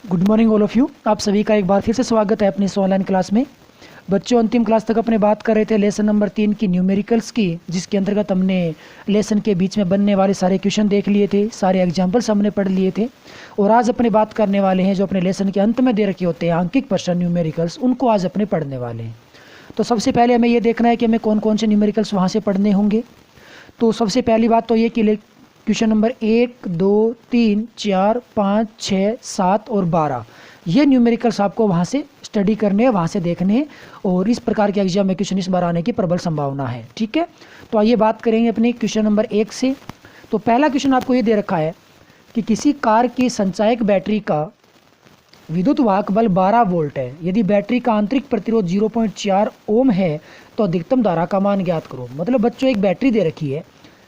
Good morning all of you. आप सभी का एक बार फिर से स्वागत है अपनी इस ऑनलाइन क्लास में। बच्चों, अंतिम क्लास तक अपने बात कर रहे थे लेसन नंबर 3 की न्यूमेरिकल्स की, जिसके अंतर्गत हमने लेसन के बीच में बनने वाले सारे क्वेश्चन देख लिए थे, सारे एग्जाम्पल्स हमने पढ़ लिए थे। और आज अपने बात करने वाले हैं जो अपने लेसन के अंत में दे रखे होते हैं आंकिक प्रश्न न्यूमेरिकल्स, उनको आज अपने पढ़ने वाले हैं। तो सबसे पहले हमें ये देखना है कि हमें कौन कौन से न्यूमेरिकल्स वहाँ से पढ़ने होंगे। तो सबसे पहली बात तो ये कि क्वेश्चन नंबर 1, 2, 3, 4, 5, 6, 7 और 12 ये न्यूमेरिकल्स आपको वहाँ से स्टडी करने हैं, वहाँ से देखने हैं। और इस प्रकार के एग्जाम में क्वेश्चन इस बार आने की प्रबल संभावना है। ठीक है, तो आइए बात करेंगे अपने क्वेश्चन नंबर 1 से। तो पहला क्वेश्चन आपको ये दे रखा है कि किसी कार की संचायक बैटरी का विद्युत वाहक बल 12 वोल्ट है। यदि बैटरी का आंतरिक प्रतिरोध 0.4 ओम है तो अधिकतम धारा का मान ज्ञात करो। मतलब बच्चों, एक बैटरी दे रखी है,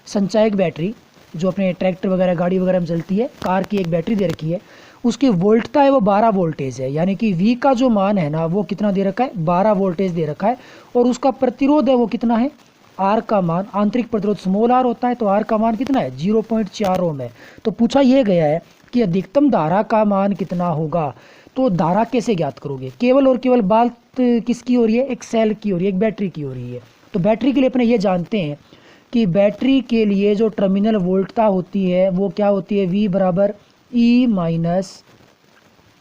संचायक बैटरी जो अपने ट्रैक्टर वगैरह गाड़ी वगैरह में चलती है, कार की एक बैटरी दे रखी है। उसकी वोल्टता है वो 12 वोल्टेज है, यानी कि V का जो मान है ना वो कितना दे रखा है, 12 वोल्टेज दे रखा है। और उसका प्रतिरोध है वो कितना है, R का मान, आंतरिक प्रतिरोध स्मॉल r होता है, तो R का मान कितना है, 0.4 ओम है। तो पूछा ये गया है कि अधिकतम धारा का मान कितना होगा। तो धारा कैसे ज्ञात करोगे, केवल और केवल बात किसकी हो रही है, एक सेल की हो रही है, एक बैटरी की हो रही है। तो बैटरी के लिए अपने ये जानते हैं कि बैटरी के लिए जो टर्मिनल वोल्टता होती है वो क्या होती है, V बराबर E माइनस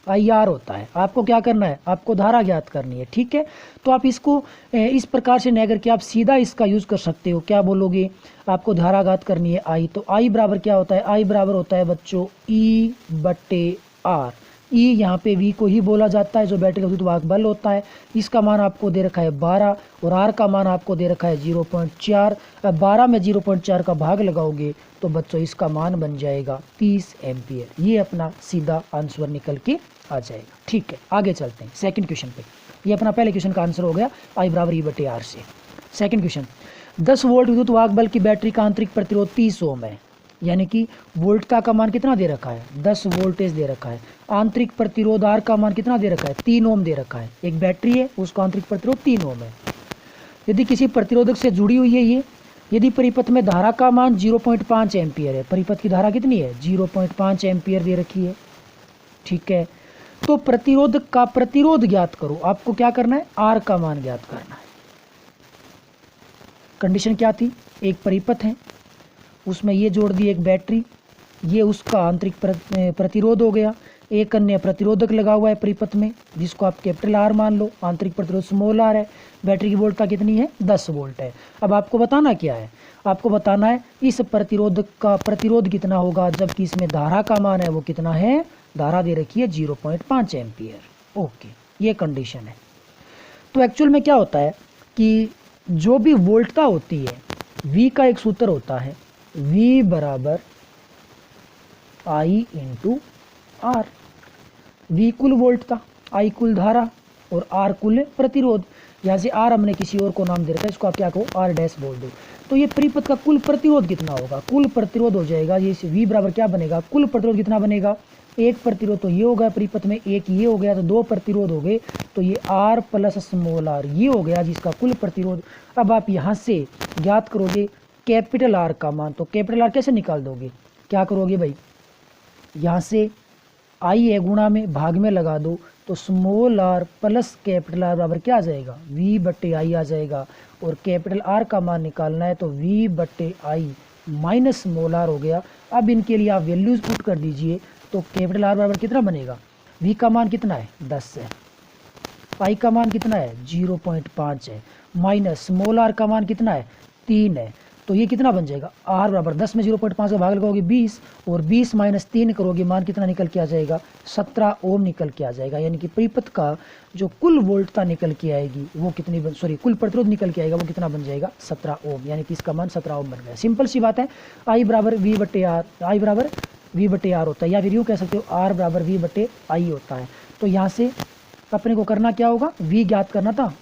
IR होता है। आपको क्या करना है, आपको धारा ज्ञात करनी है। ठीक है, तो आप इसको इस प्रकार से नहीं करके आप सीधा इसका यूज़ कर सकते हो। क्या बोलोगे, आपको धारा ज्ञात करनी है I, तो I बराबर क्या होता है, I बराबर होता है बच्चों E/R। E यहाँ पे V को ही बोला जाता है जो बैटरी का विद्युत वाहक बल होता है। इसका मान आपको दे रखा है 12 और R का मान आपको दे रखा है 0.4। 12 में 0.4 का भाग लगाओगे तो बच्चों इसका मान बन जाएगा 30 एम्पियर। ये अपना सीधा आंसर निकल के आ जाएगा। ठीक है, आगे चलते हैं सेकंड क्वेश्चन पे। ये अपना पहले क्वेश्चन का आंसर हो गया I बराबर E/R से। सेकंड क्वेश्चन, 10 वोल्ट विद्युत वाहक बल की बैटरी का आंतरिक प्रतिरोध 30 ओम है। यानी कि वोल्टता का मान कितना दे रखा है, 10 वोल्टेज दे रखा है। आंतरिक प्रतिरोध R का मान कितना दे रखा है, 3 ओम दे रखा है। एक बैटरी है, उसका आंतरिक प्रतिरोध 3 ओम है। यदि किसी प्रतिरोधक से जुड़ी हुई है ये, यदि परिपथ में धारा का मान 0.5 एम्पियर है, परिपथ की धारा कितनी है, 0.5 एम्पियर दे रखी है। ठीक है, तो प्रतिरोधक का प्रतिरोध ज्ञात करो। आपको क्या करना है, R का मान ज्ञात करना है। कंडीशन क्या थी, एक परिपथ है, उसमें ये जोड़ दी एक बैटरी, ये उसका आंतरिक प्रतिरोध हो गया। एक अन्य प्रतिरोधक लगा हुआ है परिपथ में जिसको आप कैपिटल R मान लो, आंतरिक प्रतिरोध स्मॉल r है। बैटरी की वोल्टता कितनी है, 10 वोल्ट है। अब आपको बताना क्या है, आपको बताना है इस प्रतिरोधक का प्रतिरोध कितना होगा जबकि इसमें धारा का मान है वो कितना है, धारा दे रखी है 0.5 एम्पियर। ओके, ये कंडीशन है। तो एक्चुअल में क्या होता है कि जो भी वोल्टता होती है, V का एक सूत्र होता है, V बराबर I इंटू R। V कुल वोल्टता, I कुल धारा और R कुल प्रतिरोध। यहाँ से R हमने किसी और को नाम दे रखा है, इसको आप क्या कहो, R डैश बोल दो। तो ये परिपथ का कुल प्रतिरोध कितना होगा, कुल प्रतिरोध हो जाएगा ये V बराबर क्या बनेगा, कुल प्रतिरोध कितना बनेगा, एक प्रतिरोध तो ये हो गया परिपथ में, एक ये हो गया, तो 2 प्रतिरोध हो गए, तो ये R प्लस स्मॉल r ये हो गया जिसका कुल प्रतिरोध। अब आप यहाँ से ज्ञात करोगे कैपिटल R का मान। तो कैपिटल R कैसे निकाल दोगे, क्या करोगे भाई, यहाँ से I है गुणा में भाग में लगा दो, तो small r plus capital R बराबर क्या आ जाएगा, V/I आ जाएगा। और कैपिटल R का मान निकालना है तो V/I माइनस स्मॉल r हो गया। अब इनके लिए आप वैल्यूज पुट कर दीजिए, तो कैपिटल R बराबर कितना बनेगा, V का मान कितना है 10 है, I का मान कितना है 0.5 है, माइनस स्मॉल r का मान कितना है 3 है। तो ये कितना बन जाएगा, R बराबर 10 में 0.5 का भाग लगाओगे 20 और 20 माइनस 3 करोगे, मान कितना निकल के आ जाएगा, 17 ओम निकल के आ जाएगा। यानी कि परिपथ का जो कुल वोल्टता निकल के आएगी वो कितनी कुल प्रतिरोध निकल के आएगा वो कितना बन जाएगा, 17 ओम। यानी कि इसका मान 17 ओम बन गया। सिंपल सी बात है, I बराबर V/R, I बराबर V/R होता है, या फिर यूँ कह सकते हो R बराबर V/I होता है। तो यहाँ से अपने को करना क्या होगा, V ज्ञात करना था,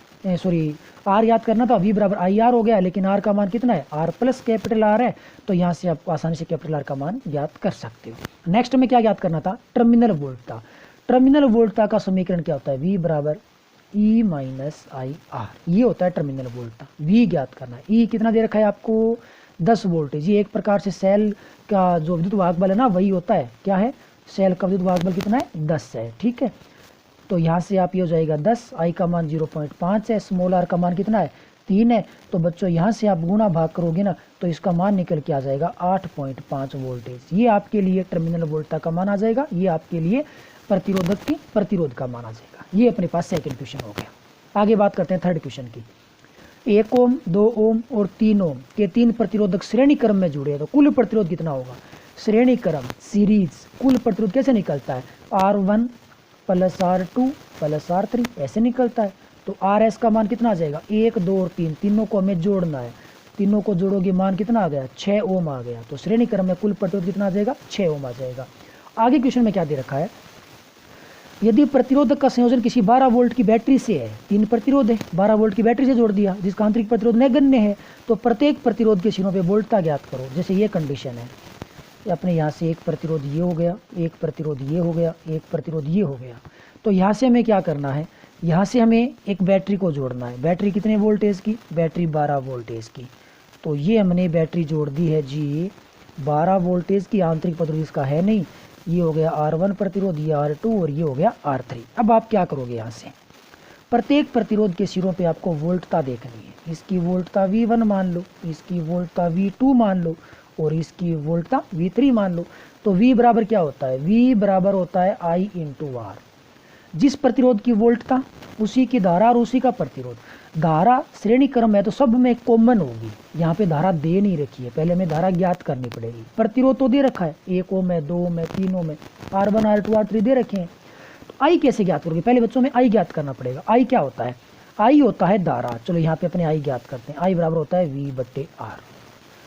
R याद करना था, V बराबर IR हो गया, लेकिन R का मान कितना है, R प्लस कैपिटल R है। तो यहाँ से आप आसानी से कैपिटल R का मान ज्ञात कर सकते हो। नेक्स्ट में क्या ज्ञात करना था, टर्मिनल वोल्टता। टर्मिनल वोल्टता का समीकरण क्या होता है, V बराबर E माइनस IR, ये होता है टर्मिनल वोल्टता। V ज्ञात करना है, E कितना दे रखा है आपको, 10 वोल्टेज। ये एक प्रकार से सेल का जो विद्युत वाहक बल है ना वही होता है, क्या है सेल का विद्युत भागबल कितना है 10 है, ठीक है। तो यहाँ से आप ये हो जाएगा 10, आई का मान 0.5 है, स्मॉल आर का मान कितना है 3 है। तो बच्चों यहाँ से आप गुणा भाग करोगे ना तो इसका मान निकल के आ जाएगा 8.5 वोल्टेज। ये आपके लिए टर्मिनल वोल्टता का मान आ जाएगा, ये आपके लिए प्रतिरोधक की प्रतिरोध का मान आ जाएगा। ये अपने पास सेकंड क्वेश्चन हो गया। आगे बात करते हैं थर्ड क्वेश्चन की। 1 ओम 2 ओम और 3 ओम के 3 प्रतिरोधक श्रेणी क्रम में जुड़े हैं तो कुल प्रतिरोध कितना होगा। श्रेणी क्रम सीरीज कुल प्रतिरोध कैसे निकलता है, R1 plus R2 plus R3 ऐसे निकलता है। तो RS का मान कितना आ जाएगा 1 2 और 3, तीनों को हमें जोड़ना है। तीनों को जोड़ोगे मान कितना आ गया 6 ओम आ गया। तो श्रेणी क्रम में कुल प्रतिरोध कितना आ जाएगा 6 ओम आ जाएगा। आगे क्वेश्चन में क्या दे रखा है, यदि प्रतिरोधक का संयोजन किसी 12 वोल्ट की बैटरी से है, 3 प्रतिरोध है, 12 वोल्ट की बैटरी से जोड़ दिया जिसका आंतरिक प्रतिरोध नगण्य है, तो प्रत्येक प्रतिरोध के सिरों पे वोल्टता ज्ञात करो। जैसे ये कंडीशन है, अपने यहाँ से एक प्रतिरोध ये हो गया, एक प्रतिरोध ये हो गया, एक प्रतिरोध ये हो गया। तो यहाँ से हमें क्या करना है, यहाँ से हमें एक बैटरी को जोड़ना है। बैटरी कितने वोल्टेज की, बैटरी 12 वोल्टेज की। तो ये हमने बैटरी जोड़ दी है जी 12 वोल्टेज की, आंतरिक प्रतिरोध इसका है नहीं। ये हो गया R1 प्रतिरोध, ये R2 और ये हो गया R3। अब आप क्या करोगे, यहाँ से प्रत्येक प्रतिरोध के सिरों पे आपको वोल्टता देखनी है। इसकी वोल्टता V1 मान लो, इसकी वोल्टता V2 मान लो और इसकी वोल्टता V3 मान लो। तो V बराबर क्या होता है, V बराबर होता है I इंटू R। जिस प्रतिरोध की वोल्टता उसी की धारा और उसी का प्रतिरोध। धारा श्रेणी क्रम है तो सब में कॉमन होगी, यहाँ पे धारा दे नहीं रखी है, पहले हमें धारा ज्ञात करनी पड़ेगी। प्रतिरोध तो दे रखा है, 1 ओम है, 2 ओम है, 3 ओम है, R1 R2 R3 दे रखे हैं। तो आई कैसे ज्ञात करोगे, पहले बच्चों में आई ज्ञात करना पड़ेगा। आई क्या होता है, आई होता है धारा। चलो यहाँ पे अपने आई ज्ञात करते हैं। आई बराबर होता है V/R।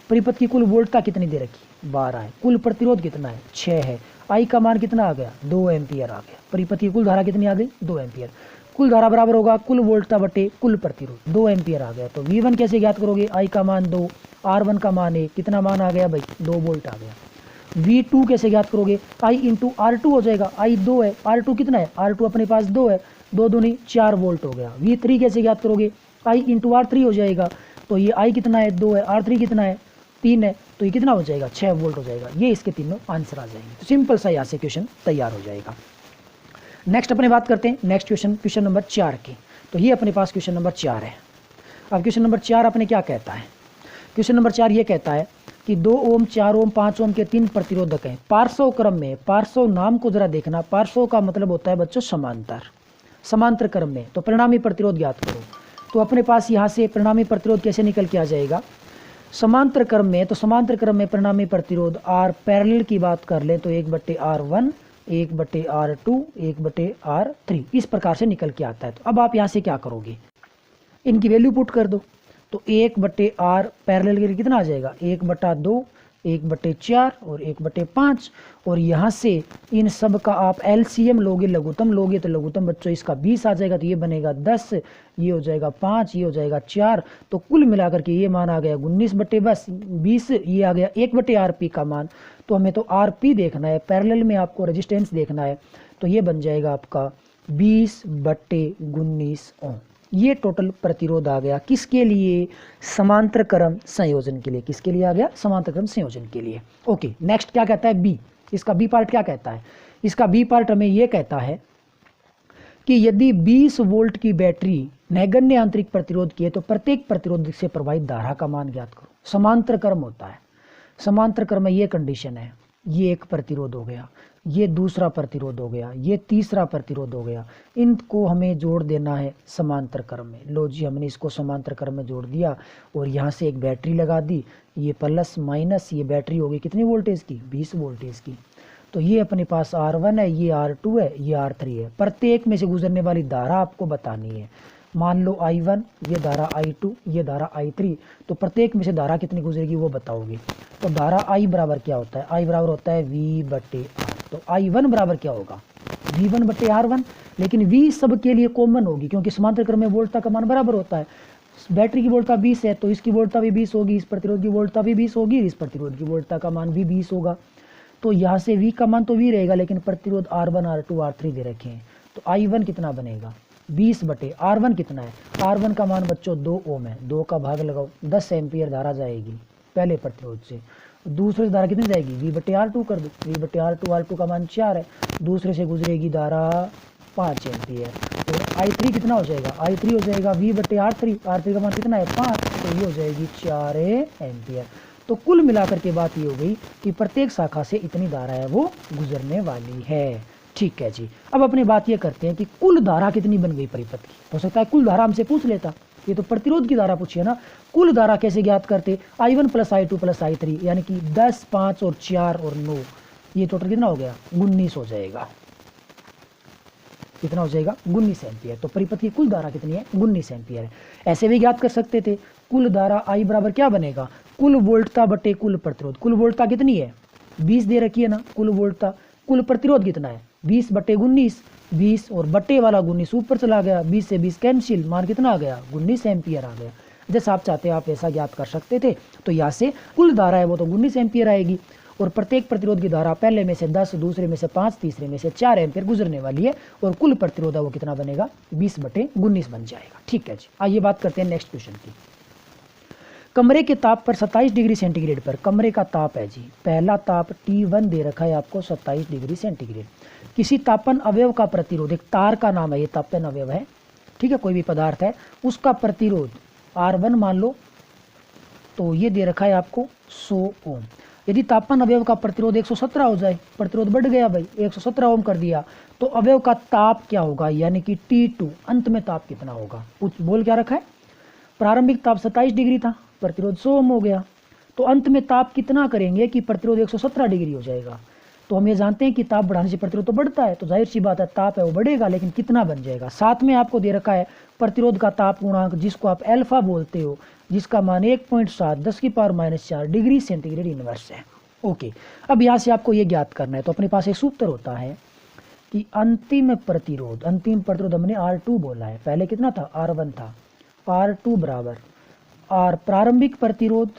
परिपथ की कुल वोल्टता कितनी दे रखी 12 है, कुल प्रतिरोध कितना है 6 है। आई का मान कितना आ गया 2 एम्पियर आ गया। परिपथ की कुल धारा कितनी आ गई 2 एम्पियर। कुल धारा बराबर होगा कुल वोल्टता बटे कुल प्रतिरोध, 2 एम्पियर आ गया। तो V1 कैसे ज्ञात करोगे, आई का मान 2, R1 का मान 1, कितना मान आ गया भाई 2 वोल्ट आ गया। V2 कैसे ज्ञात करोगे, आई इंटू R2 हो जाएगा। आई 2 है, R2 कितना है, R2 अपने पास 2 है, 2 दूनी 4 वोल्ट हो गया। V3 कैसे ज्ञात करोगे, आई इंटू R3 हो जाएगा। तो ये आई कितना है 2 है, R3 कितना है 3 है, तो ये कितना हो जाएगा 6 वोल्ट हो जाएगा। ये इसके तीनों आंसर आ जाएंगे। तो सिंपल सा यहाँ से क्वेश्चन तैयार हो जाएगा। नेक्स्ट अपने बात करते हैं नेक्स्ट क्वेश्चन, क्वेश्चन नंबर 4 की। तो ये अपने पास क्वेश्चन नंबर 4 है। अब क्वेश्चन नंबर 4 अपने क्या कहता है, क्वेश्चन नंबर 4 ये कहता है कि 2 ओम 4 ओम 5 ओम के 3 प्रतिरोधक हैं पार्श्व क्रम में। पार्श्व नाम को जरा देखना, पार्श्व का मतलब होता है बच्चों समांतर, समांतर क्रम में। तो परिणामी प्रतिरोध ज्ञात करो। तो अपने पास यहाँ से परिणामी प्रतिरोध कैसे निकल के आ जाएगा, समांतर क्रम में। तो समांतर क्रम में परिणामी प्रतिरोध R पैरेलल की बात कर ले तो 1/R1 1/R2 1/R3 इस प्रकार से निकल के आता है। तो अब आप यहाँ से क्या करोगे, इनकी वैल्यू पुट कर दो। तो 1/R पैरेलल के लिए कितना आ जाएगा 1/2 1/4 और 1/5। और यहाँ से इन सब का आप LCM लोगे, लघुत्तम लोगे तो लघुत्तम बच्चों इसका 20 आ जाएगा। तो ये बनेगा 10, ये हो जाएगा 5, ये हो जाएगा 4। तो कुल मिलाकर के ये मान आ गया 19/20, ये आ गया 1/RP का मान। तो हमें तो RP देखना है, पैरेलल में आपको रेजिस्टेंस देखना है। तो ये बन जाएगा आपका 20/19 ओम। ये टोटल प्रतिरोध आ गया किसके लिए, समांतर क्रम संयोजन के लिए। किसके लिए आ गया, समांतर क्रम संयोजन के लिए। ओके, नेक्स्ट क्या कहता है बी, इसका बी पार्ट क्या कहता है। इसका बी पार्ट हमें ये कहता है कि यदि 20 वोल्ट की बैटरी नगण्य आंतरिक प्रतिरोध की है तो प्रत्येक प्रतिरोध से प्रवाहित धारा का मान ज्ञात करो। समांतर क्रम होता है, समांतर क्रम में ये कंडीशन है, ये एक प्रतिरोध हो गया, ये दूसरा प्रतिरोध हो गया, ये तीसरा प्रतिरोध हो गया। इनको हमें जोड़ देना है समांतर क्रम में। लो जी, हमने इसको समांतर क्रम में जोड़ दिया और यहाँ से एक बैटरी लगा दी। ये प्लस माइनस, ये बैटरी होगी कितनी वोल्टेज की 20 वोल्टेज की। तो ये अपने पास R1 है, ये R2 है, ये R3 है। प्रत्येक में से गुजरने वाली धारा आपको बतानी है। मान लो I1, ये धारा I2, ये धारा I3। तो प्रत्येक में से धारा कितनी गुजरेगी वो बताओगे। तो धारा I बराबर क्या होता है, I बराबर होता है V/R। तो I1 बराबर क्या होगा V1/R1। लेकिन V सब के लिए कॉमन होगी क्योंकि समांतर क्रम में वोल्टता का मान बराबर होता है। बैटरी की वोल्टता 20 है तो इसकी वोल्टता भी 20 होगी, इस प्रतिरोध की वोल्टता भी 20 होगी, इस प्रतिरोध की वोल्टता का मान भी 20 होगा। तो यहाँ से V का मान तो V रहेगा, लेकिन प्रतिरोध R1 R2 R3 दे रखे हैं। तो I1 कितना बनेगा 20/R1 कितना है, R1 का मान बच्चों 2 ओम है, 2 का भाग लगाओ 10 एम्पियर धारा जाएगी पहले प्रतिरोध से। दूसरे से धारा कितनी जाएगी, V/R2 कर दो, V/R2, R2 का मान 4 है, दूसरे से गुजरेगी धारा 5 एम्पियर। और I3 कितना हो जाएगा, I3 हो जाएगा V/R3, R3 का मान कितना है 5, तो ये हो जाएगी 4 एम्पियर। तो कुल मिलाकर के बात ये हो गई कि प्रत्येक शाखा से इतनी धारा है वो गुजरने वाली है। ठीक है जी। अब अपनी बात ये करते हैं कि कुल धारा कितनी बन गई परिपथ की। हो सकता है कुल धारा हमसे पूछ लेता, ये तो प्रतिरोध की धारा पूछी है ना। कुल धारा कैसे ज्ञात करते, I1 + I2 + I3, यानी कि 10, 5 और 4 और 9, ये टोटल कितना हो गया 19 हो जाएगा। कितना हो जाएगा 19 एम्पियर। तो परिपथ की कुल धारा कितनी है 19 एम्पियर है। ऐसे भी ज्ञात कर सकते थे, कुल धारा I बराबर क्या बनेगा, कुल वोल्टता बटे कुल प्रतिरोध। कुल वोल्टता कितनी है 20 दे रखी है ना, कुल वोल्टता। कुल प्रतिरोध कितना है 20/19, 20 और बटे वाला 19 ऊपर चला गया, 20 से 20 कैंसिल, मान कितना आ गया 19 एम्पियर आ गया। जैसा आप चाहते हैं आप ऐसा ज्ञात कर सकते थे। तो यहाँ से कुल धारा है वो तो 19 एम्पियर आएगी, और प्रत्येक प्रतिरोध की धारा पहले में से 10, दूसरे में से 5, तीसरे में से 4 एम्पियर गुजरने वाली है, और कुल प्रतिरोध है वो कितना बनेगा 20/19 बन जाएगा। ठीक है जी। आइए बात करते हैं नेक्स्ट क्वेश्चन की। कमरे के ताप पर 27 डिग्री सेंटीग्रेड पर, कमरे का ताप है जी, पहला ताप T1 दे रखा है आपको 27 डिग्री सेंटीग्रेड। किसी तापन अवयव का प्रतिरोध, एक तार का नाम है ये तापन अवयव है, ठीक है, कोई भी पदार्थ है, उसका प्रतिरोध R1 मान लो, तो ये दे रखा है आपको 100 ओम। यदि तापन अवयव का प्रतिरोध 117 हो जाए, प्रतिरोध बढ़ गया भाई, 117 ओम कर दिया, तो अवयव का ताप क्या होगा, यानी कि T2, अंत में ताप कितना होगा। बोल क्या रखा है, प्रारंभिक ताप 27 डिग्री था, प्रतिरोध 100 ओम हो गया, तो अंत में ताप कितना करेंगे कि प्रतिरोध 117 डिग्री हो जाएगा। तो हम ये जानते हैं कि ताप बढ़ाने से प्रतिरोध तो बढ़ता है, तो जाहिर सी बात है ताप है वो बढ़ेगा, लेकिन कितना बन जाएगा। साथ में आपको दे रखा है प्रतिरोध का ताप गुणांक, जिसको आप अल्फा बोलते हो, जिसका मान 1.7 10⁻⁴ डिग्री सेंटीग्रेड इनवर्स है। ओके, अब यहाँ से आपको ये ज्ञात करना है, तो अपने पास एक सूत्र होता है कि अंतिम प्रतिरोध हमने R2 बोला है, पहले कितना था R1 था, R2 बराबर R प्रारंभिक प्रतिरोध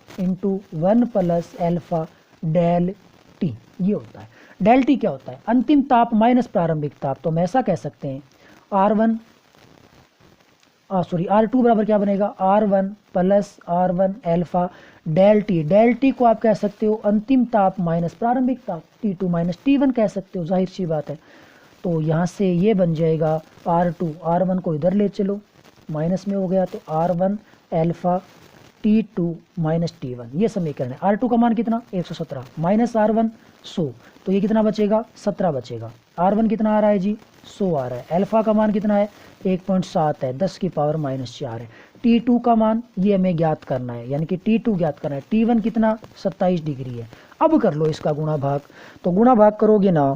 इंटू 1 + अल्फा डेल टी, ये होता है। डेल टी क्या होता है, अंतिम ताप माइनस प्रारंभिक ताप। तो हम ऐसा कह सकते हैं R2 बराबर क्या बनेगा, R1 + R1 alpha delta. Delta को आप कह सकते हो अंतिम ताप माइनस प्रारंभिक ताप, T2 - T1 कह सकते हो, जाहिर सी बात है। तो यहाँ से ये बन जाएगा R2, R1 को इधर ले चलो, माइनस में हो गया, तो R1 अल्फा T2 - T1, ये समीकरण है। R2 का मान कितना 117 माइनस R1 100, तो ये कितना बचेगा 17 बचेगा। R1 कितना आ रहा है जी 100 आ रहा है। अल्फा का मान कितना है 1.7 है, 10⁻⁴ है। T2 का मान ये हमें ज्ञात करना है, यानी कि T2 ज्ञात करना है। T1 कितना 27 डिग्री है। अब कर लो इसका गुणा भाग, तो गुणा भाग करोगे ना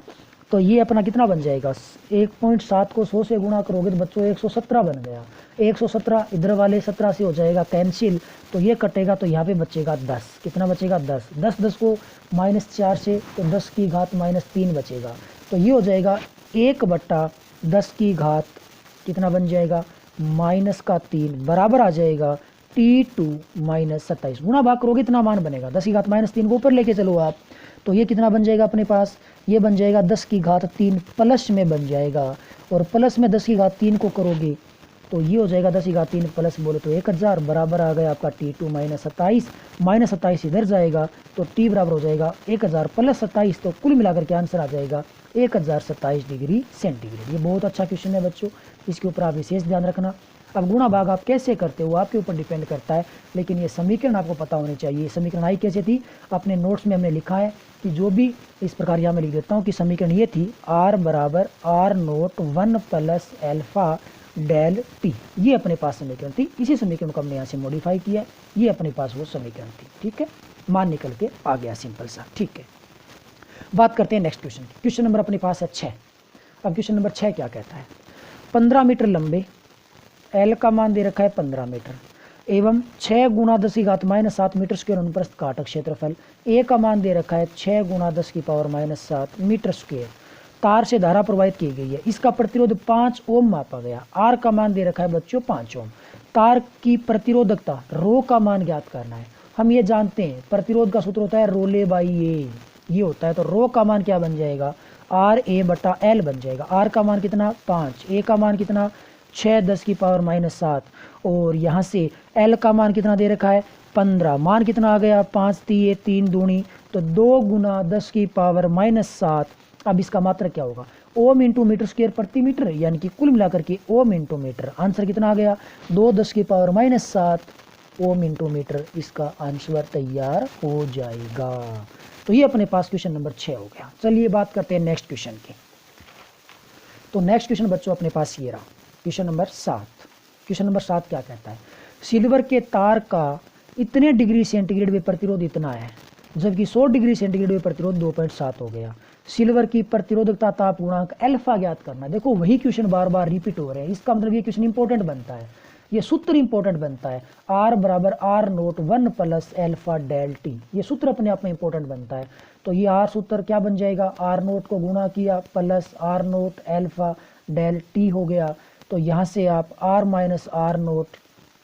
तो ये अपना कितना बन जाएगा, 1.7 को 100 से गुणा करोगे तो बच्चों 117 बन गया। 117 इधर वाले 17 से हो जाएगा कैंसिल, तो ये कटेगा, तो यहाँ पे बचेगा 10। कितना बचेगा 10, 10 को -4 से, तो 10 की घात -3 बचेगा। तो ये हो जाएगा 1/10 की घात कितना बन जाएगा -3 बराबर आ जाएगा T2 - 27। गुणा भाग करोगे इतना मान बनेगा, 10 की घात -3 को ऊपर लेके चलो आप, तो ये कितना बन जाएगा अपने पास, ये बन जाएगा 10 की घात 3 प्लस में बन जाएगा, और प्लस में 10 की घात 3 को करोगे तो ये हो जाएगा 10 की घात 3 प्लस बोले तो 1000 बराबर आ गया आपका T2 - 27 इधर जाएगा, तो T बराबर हो जाएगा 1000 + 27, तो कुल मिलाकर के आंसर आ जाएगा 1027 डिग्री सेंटीग्रेड। ये बहुत अच्छा क्वेश्चन है बच्चों, इसके ऊपर आप विशेष ध्यान रखना। अब गुणा भाग आप कैसे करते हो आपके ऊपर डिपेंड करता है, लेकिन ये समीकरण आपको पता होनी चाहिए। समीकरण आई कैसे थी, अपने नोट्स में हमने लिखा है कि जो भी इस प्रकार यहाँ मैं लिख देता हूँ कि समीकरण ये थी R बराबर R0 1 + अल्फा डेल टी, ये अपने पास समीकरण थी। इसी समीकरण को हमने यहाँ से मॉडिफाई किया, ये अपने पास वो समीकरण थी। ठीक है, मान निकल के आ गया सिंपल सा। ठीक है, बात करते हैं नेक्स्ट क्वेश्चन की। क्वेश्चन नंबर अपने पास है 6। अब क्वेश्चन नंबर 6 क्या कहता है, 15 मीटर लंबे, L का मान दे रखा है 15 मीटर, एवं 6 × 10⁻⁷ मीटर स्क्वायर अनुप्रस्थ काटक क्षेत्रफल, A का मान दे रखा है 6 × 10⁻⁷ मीटर स्क्वायर, तार से धारा प्रवाहित की गई है। इसका प्रतिरोध 5 ओम मापा गया। R का मान दे रखा है बच्चों 5 ओम। तार की प्रतिरोधकता रो का मान ज्ञात करना है। हम ये जानते हैं प्रतिरोध का सूत्र होता है ρ/A, ये होता है, तो रो का मान क्या बन जाएगा RA/L बन जाएगा। R का मान कितना 5, A का मान कितना 6 10⁻⁷, और यहाँ से L का मान कितना दे रखा है 15, मान कितना आ गया 5 3 3 दूनी, तो 2 गुना 10 की पावर -7। अब इसका मात्रक क्या होगा, ओम इंटू मीटर स्क्वायर प्रति मीटर, यानी कि कुल मिलाकर के ओम इंटू मीटर। आंसर कितना आ गया 2 10 की पावर -7 ओम इंटू मीटर, इसका आंसर तैयार हो जाएगा। तो ये अपने पास क्वेश्चन नंबर 6 हो गया। चलिए बात करते हैं नेक्स्ट क्वेश्चन की। तो नेक्स्ट क्वेश्चन बच्चों अपने पास ये रहा, क्वेश्चन नंबर 7। क्वेश्चन नंबर 7 क्या कहता है, सिल्वर के तार का इतने डिग्री सेंटीग्रेड में प्रतिरोध इतना है, जबकि 100 डिग्री सेंटीग्रेड में प्रतिरोध 2.7 हो गया। सिल्वर की प्रतिरोधकता ताप गुणांक अल्फा ज्ञात करना। देखो वही क्वेश्चन बार बार रिपीट हो रहे हैं, इसका मतलब ये क्वेश्चन इंपॉर्टेंट बनता है, ये सूत्र इंपॉर्टेंट बनता है। R बराबर R0 1 plus alpha del T, ये सूत्र अपने आप में इंपॉर्टेंट बनता है। तो ये R सूत्र क्या बन जाएगा, R0 को गुणा किया plus R0 alpha del T हो गया। तो यहाँ से आप R minus R0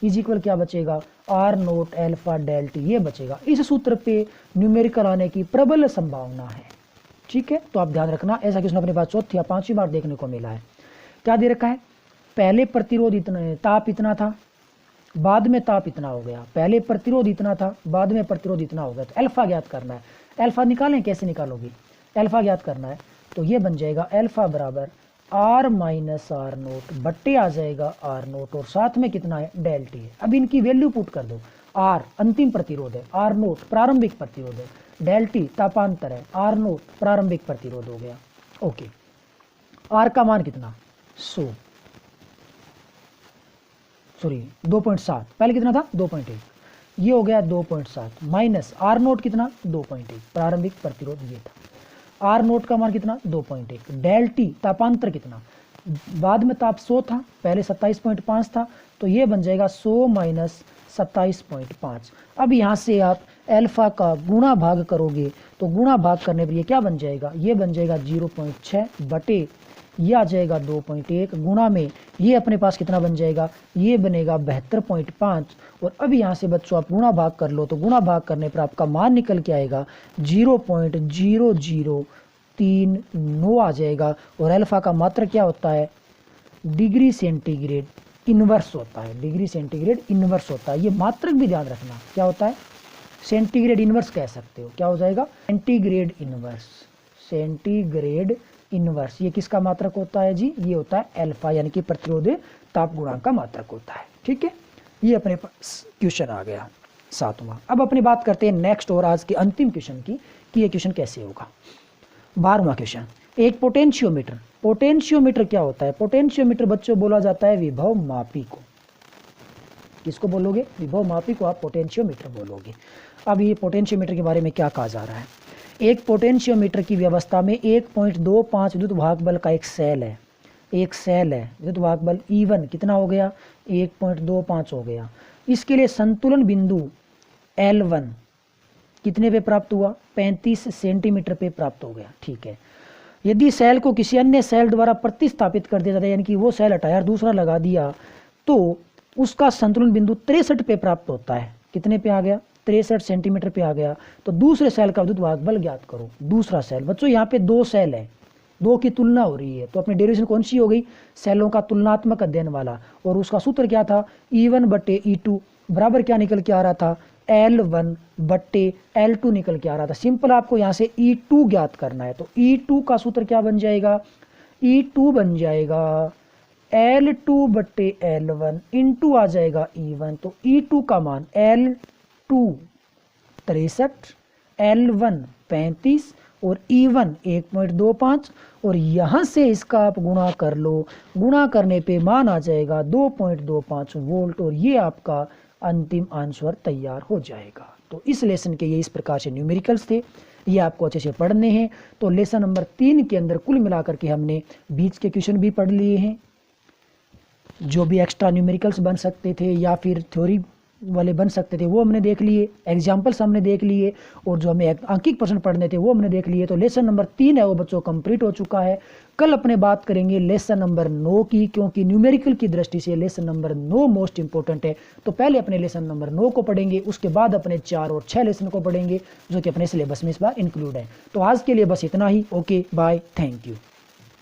is equal क्या बचेगा, R0 अल्फा डेल टी, ये बचेगा। इस सूत्र पे न्यूमेरिकल आने की प्रबल संभावना है। ठीक है, तो आप ध्यान रखना, ऐसा क्वेश्चन अपने पास 4थी या 5वीं बार देखने को मिला है। क्या दे रखा है, पहले प्रतिरोध इतना, ताप इतना था, बाद में ताप इतना हो गया। पहले प्रतिरोध इतना था, बाद में प्रतिरोध इतना हो गया। तो अल्फा ज्ञात करना है। अल्फा निकालें, कैसे निकालोगे, अल्फा ज्ञात करना है तो ये बन जाएगा अल्फा बराबर R माइनस R0 बट्टे आ जाएगा R0 और साथ में कितना है डेल टी है। अब इनकी वैल्यू पुट कर दो, R अंतिम प्रतिरोध है, R0 प्रारंभिक प्रतिरोध है, डेल टी तापांतर है, R0 प्रारंभिक प्रतिरोध हो गया। ओके, R का मान कितना 100, सॉरी 2.7, पहले कितना था 2.1, ये हो गया 2.7 माइनस R0 कितना 2.1 प्रारंभिक प्रतिरोध ये था। R0 का मान कितना 2.1, डेल टी तापांतर कितना, बाद में ताप 100 था, पहले 27.5 था, तो ये बन जाएगा 100 माइनस 27.5। अब यहाँ से आप अल्फा का गुणा भाग करोगे तो गुणा भाग करने पर ये क्या बन जाएगा, ये बन जाएगा 0.6 बटे ये आ जाएगा 2.1 गुणा में ये अपने पास कितना बन जाएगा, ये बनेगा 72.5। और अब यहाँ से बच्चों आप गुणा भाग कर लो तो गुणा भाग करने पर आपका मान निकल के आएगा 0.0039 आ जाएगा। और अल्फा का मात्रक क्या होता है, डिग्री सेंटीग्रेड इनवर्स होता है, डिग्री सेंटीग्रेड इनवर्स होता है। ये मात्रक भी ध्यान रखना क्या होता है, सेंटीग्रेड इनवर्स कह सकते हो, क्या हो जाएगा सेंटीग्रेड इनवर्स, सेंटीग्रेड इनवर्स। ये किसका मात्रक होता है जी, ये होता है अल्फा, यानी कि प्रतिरोध ताप गुणांक का मात्रक होता है। ठीक है, ये अपने पास क्वेश्चन आ गया 7वां। अब अपनी बात करते हैं नेक्स्ट और आज के अंतिम क्वेश्चन की कि ये क्वेश्चन कैसे होगा। 12वां क्वेश्चन, एक पोटेंशियोमीटर। पोटेंशियोमीटर क्या होता है, पोटेंशियोमीटर बच्चों बोला जाता है विभव मापी को। किसको बोलोगे, विभव मापी को आप पोटेंशियोमीटर बोलोगे। अब ये पोटेंशियोमीटर के बारे में क्या कहा जा रहा है, एक पोटेंशियोमीटर की व्यवस्था में 1.25 विद्युत भाग बल का एक सेल है, एक सेल है, विद्युत भाग बल E1 कितना हो गया 1.25 हो गया। इसके लिए संतुलन बिंदु L1 कितने पे प्राप्त हुआ, 35 सेंटीमीटर पे प्राप्त हो गया। ठीक है, यदि सेल को किसी अन्य सेल द्वारा प्रतिस्थापित कर दिया जाता है, यानी कि वो सेल हटाया दूसरा लगा दिया, तो उसका संतुलन बिंदु 63 पे प्राप्त होता है। कितने पे आ गया, 63 सेंटीमीटर पे आ गया। तो दूसरे सेल का विद्युत भाग बल ज्ञात करो। दूसरा सेल बच्चों यहाँ पे 2 सेल है, 2 की तुलना हो रही है, तो अपनी डेरिवेशन कौन सी हो गई, सेलों का तुलनात्मक अध्ययन वाला। और उसका सूत्र क्या था, E1 बटे E2 बराबर क्या निकल के आ रहा था, L1 बटे L2 निकल के आ रहा था। सिंपल आपको यहाँ से E2 ज्ञात करना है, तो E2 का सूत्र क्या बन जाएगा, E2 बन जाएगा L2 बटे L1 इंटू आ जाएगा E1। तो E2 का मान L2 63, L1 35 और E1 1.25 और यहाँ से इसका आप गुणा कर लो, गुणा करने पे मान आ जाएगा 2.25 वोल्ट और ये आपका अंतिम आंसर तैयार हो जाएगा। तो इस लेसन के ये इस प्रकार से न्यूमेरिकल्स थे, ये आपको अच्छे से पढ़ने हैं। तो लेसन नंबर 3 के अंदर कुल मिलाकर के हमने बीच के क्वेश्चन भी पढ़ लिए हैं, जो भी एक्स्ट्रा न्यूमेरिकल्स बन सकते थे या फिर थ्योरी वाले बन सकते थे वो हमने देख लिए, एग्जाम्पल्स हमने देख लिए, और जो हमें अंकित प्रश्न पढ़ने थे वो हमने देख लिए। तो लेसन नंबर 3 है वो बच्चों कंप्लीट हो चुका है। कल अपने बात करेंगे लेसन नंबर 9 की, क्योंकि न्यूमेरिकल की दृष्टि से लेसन नंबर 9 मोस्ट इंपॉर्टेंट है। तो पहले अपने लेसन नंबर 9 को पढ़ेंगे, उसके बाद अपने 4 और 6 लेसन को पढ़ेंगे जो कि अपने सिलेबस में इस बार इंक्लूड है। तो आज के लिए बस इतना ही। Okay bye, thank you.